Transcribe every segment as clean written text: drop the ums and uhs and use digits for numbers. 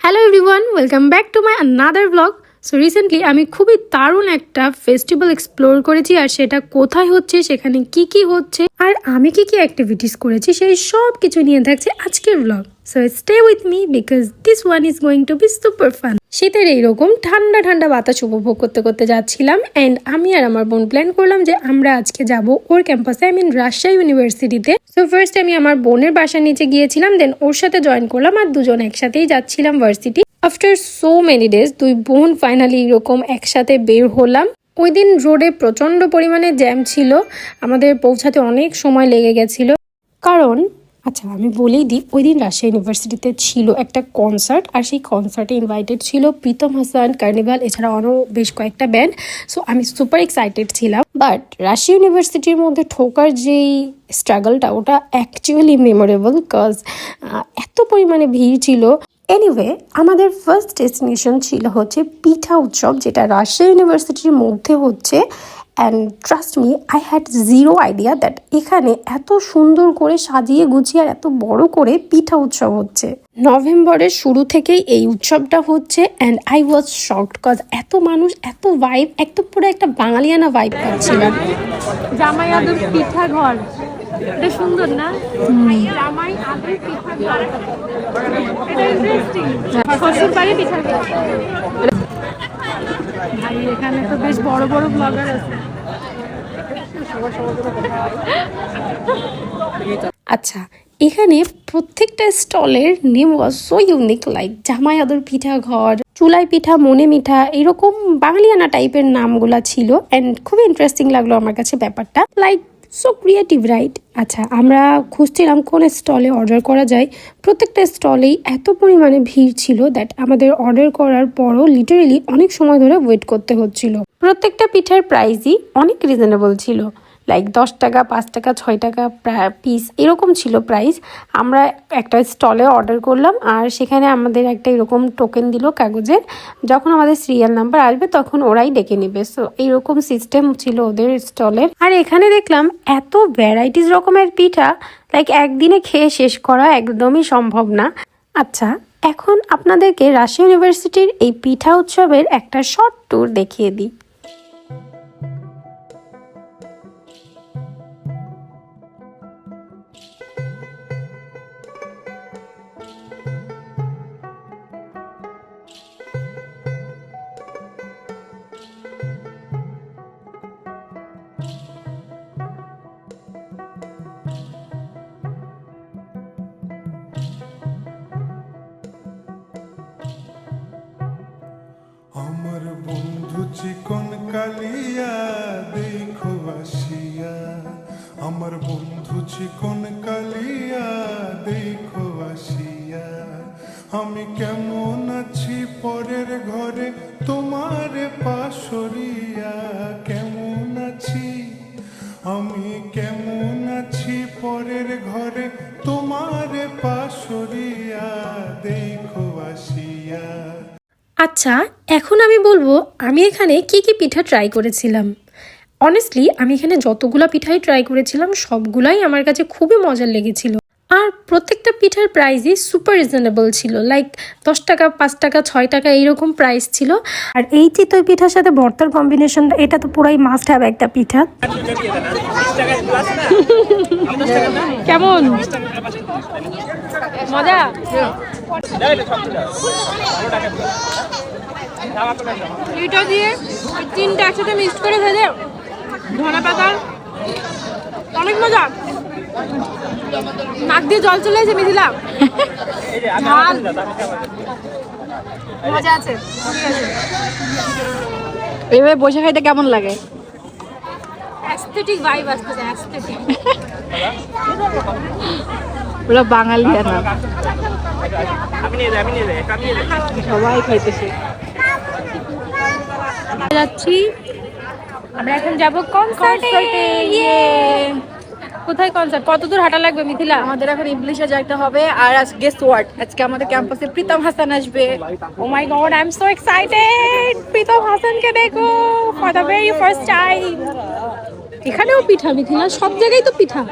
Hello everyone, welcome back to my another blog. So recently আমি খুবই দারুণ একটা ফেস্টিভ্যাল এক্সপ্লোর করেছি, আর সেটা কোথায় হচ্ছে, সেখানে কি কি হচ্ছে, আর আমি কি কি অ্যাক্টিভিটিস করেছি, সেই সব কিছু নিয়ে থাকছে আজকের blog. So stay with me because this one is going to be super fun. শীতের এইরকম ঠান্ডা ঠান্ডা বাতাস উপভোগ করতে করতে যাচ্ছিলাম, অ্যান্ড আমি আর আমার বোন প্ল্যান করলাম যে আমরা আজকে যাব ওর ক্যাম্পাসে, রাজশাহী ইউনিভার্সিটিতে। সো ফার্স্ট আমি আমার বোনের বাসার নিচে গিয়েছিলাম, দেন ওর সাথে জয়েন করলাম, আর দুজন একসাথেই যাচ্ছিলাম varsity. After so many days দুই বোন ফাইনালি এরকম একসাথে বের হলাম। ওই দিন রোডে প্রচন্ড পরিমাণে জ্যাম ছিল, আমাদের পৌঁছাতে অনেক সময় লেগে গেছিল। কারণ আচ্ছা আমি বলেই দিই, ওই দিন রাজশাহী ইউনিভার্সিটিতে ছিল একটা কনসার্ট, আর সেই কনসার্টে ইনভাইটেড ছিল প্রীতম হাসান, কার্নিভাল, এছাড়া আরও বেশ কয়েকটা ব্যান্ড। সো আমি সুপার এক্সাইটেড ছিলাম। বাট রাজশাহী ইউনিভার্সিটির মধ্যে ঠোকার যেই স্ট্রাগলটা, ওটা অ্যাকচুয়ালি মেমোরেবল, কজ এত পরিমাণে ভিড় ছিল। এনিওয়ে, আমাদের ফার্স্ট ডেস্টিনেশন ছিল হচ্ছে পিঠা উৎসব, যেটা রাজশাহী ইউনিভার্সিটির মধ্যে হচ্ছে। And trust me, I had zero idea that এখানে এত সুন্দর করে সাজিয়ে গুছিয়ে আর এত বড় করে পিঠা উৎসব হচ্ছে। নভেম্বরের শুরু থেকেই এই উৎসবটা হচ্ছে, and I was shocked, cause এত মানুষ, এত ভাইব, একদম পুরো একটা বাঙালিয়ানা ভাইব পাচ্ছিলাম। জামাই আদর পিঠা ঘর, এটা সুন্দর না? জামাই আদর পিঠা ঘর, এটা ইন্টারেস্টিং। শ্বশুর বাড়ি পিঠা ঘর। ভাই এখানে তো বেশ বড় বড় ব্লগার আছে। আচ্ছা, এখানে প্রত্যেকটা স্টলের name was so unique, like Jamai Adar পিঠা ঘর, চুলাই পিঠা, মনে মিঠা, এরকম বাঙালিয়ানা টাইপের নামগুলা ছিল। অ্যান্ড খুবই ইন্টারেস্টিং লাগলো আমার কাছে ব্যাপারটা, লাইক সো ক্রিয়েটিভ, রাইট? আচ্ছা, আমরা খুঁজছিলাম কোন স্টলে অর্ডার করা যায়। প্রত্যেকটা স্টলেই এত পরিমাণে ভিড় ছিল দ্যাট আমাদের অর্ডার করার পরও লিটারেলি অনেক সময় ধরে ওয়েট করতে হচ্ছিল। প্রত্যেকটা পিঠার প্রাইসই অনেক রিজনেবল ছিল, লাইক 10 টাকা, 5 টাকা, 6 টাকা পিস এরকম ছিল প্রাইস। আমরা একটা স্টলে অর্ডার করলাম, আর সেখানে আমাদের একটা এরকম টোকেন দিল কাগজের, যখন আমাদের সিরিয়াল নাম্বার আসবে তখন ওরাই ডেকে নেবে। সো এইরকম সিস্টেম ছিল ওদের স্টলের। আর এখানে দেখলাম এত ভ্যারাইটিস রকমের পিঠা, লাইক একদিনে খেয়ে শেষ করা একদমই সম্ভব না। আচ্ছা, এখন আপনাদেরকে রাজশাহী ইউনিভার্সিটির এই পিঠা উৎসবের একটা শর্ট ট্যুর দেখিয়ে দিই। আমার বন্ধু চিকন কালিয়া দেখো আসিয়া, আমার বন্ধু চিকন কালিয়া দেখো আসিয়া, আমি কেমন আছি পরের ঘরে তোমার পাশরিয়া, কেমন আছি আমি, কেমন আছি পরের ঘরে তোমার পাশরিয়া দেখো আসিয়া। আচ্ছা, এখন আমি বলবো আমি এখানে কি কি পিঠা ট্রাই করেছিলাম। অনেস্টলি আমি এখানে যতগুলা পিঠাই ট্রাই করেছিলাম সবগুলাই আমার কাছে খুবই মজার লেগেছিল, আর প্রত্যেকটা পিঠার প্রাইসই সুপার রিজনেবল ছিল, লাইক 10 টাকা, 5 টাকা, 6 টাকা এইরকম প্রাইস ছিল। আর এই চিতই পিঠার সাথে ভর্তার কম্বিনেশনটা, এটা তো পুরাই মাস্ট হ্যাভ একটা পিঠা। কেমন মজা? এটা দিয়ে তিনটা একসাথে মিক্স করে ভেজে ধনে পাতার, অনেক মজা। নাক দিয়ে জল চলে এসে মিথিলা, ঝাল মজা আছে। এভাবে বসে খাইতে কেমন লাগে? অ্যাস্থেটিক ভাইব আসছে, অ্যাস্থেটিক। পুরো বাঙালিয়ানা, সবাই খাইতেছে। যাচ্ছি আমরা, এখন যাব কনসার্টে। কোথায় কনসার্ট? কত দূর হাঁটা লাগবে মিথিলা? আমাদের এখন ইংলিশে যাইতে হবে। আর গেস হোয়াট, আজকে আমাদের ক্যাম্পাসে প্রীতম হাসান আসবে। Oh my god, I am so excited প্রীতম হাসানকে দেখো for the very first time. এখানেও পিঠা মিথিলা, সব জায়গায় তো পিঠা।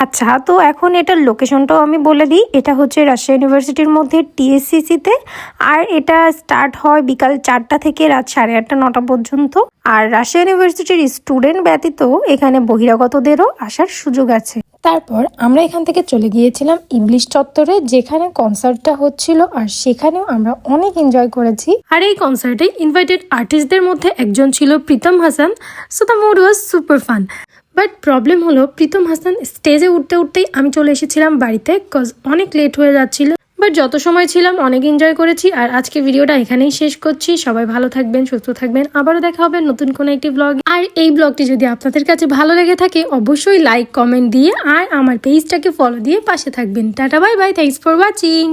আচ্ছা, তো এখন এটার লোকেশনটাও আমি বলে দিই। এটা হচ্ছে রাজশাহী ইউনিভার্সিটির মধ্যে টিএসসিসিতে, আর এটা স্টার্ট হয় বিকাল 4টা থেকে রাত 8:30 9টা পর্যন্ত। আর রাজশাহী ইউনিভার্সিটির স্টুডেন্ট ব্যতীত এখানে বহিরাগতদেরও আসার সুযোগ আছে। তারপর আমরা এখান থেকে চলে গিয়েছিলাম ইবলিশ চত্বরে, যেখানে কনসার্টটা হচ্ছিল, আর সেখানেও আমরা অনেক এনজয় করেছি। আর এই কনসার্টে ইনভাইটেড আর্টিস্টদের মধ্যে একজন ছিল Pritam Hasan. So the mood was super fun. But problem হলো, প্রীতম হাসান স্টেজে উঠতেই আমি চলে এসেছিলাম বাড়িতে, কজ অনেক লেট হয়ে যাচ্ছিল। বাট যত সময় ছিলাম অনেক এনজয় করেছি। আর আজকে ভিডিওটা এখানেই শেষ করছি। সবাই ভালো থাকবেন, সুস্থ থাকবেন। আবারও দেখা হবে নতুন কোনো একটি ব্লগ। আর এই ব্লগটি যদি আপনাদের কাছে ভালো লেগে থাকে অবশ্যই লাইক কমেন্ট দিয়ে আর আমার পেজটাকে ফলো দিয়ে পাশে থাকবেন। Tata, bye bye, thanks for watching.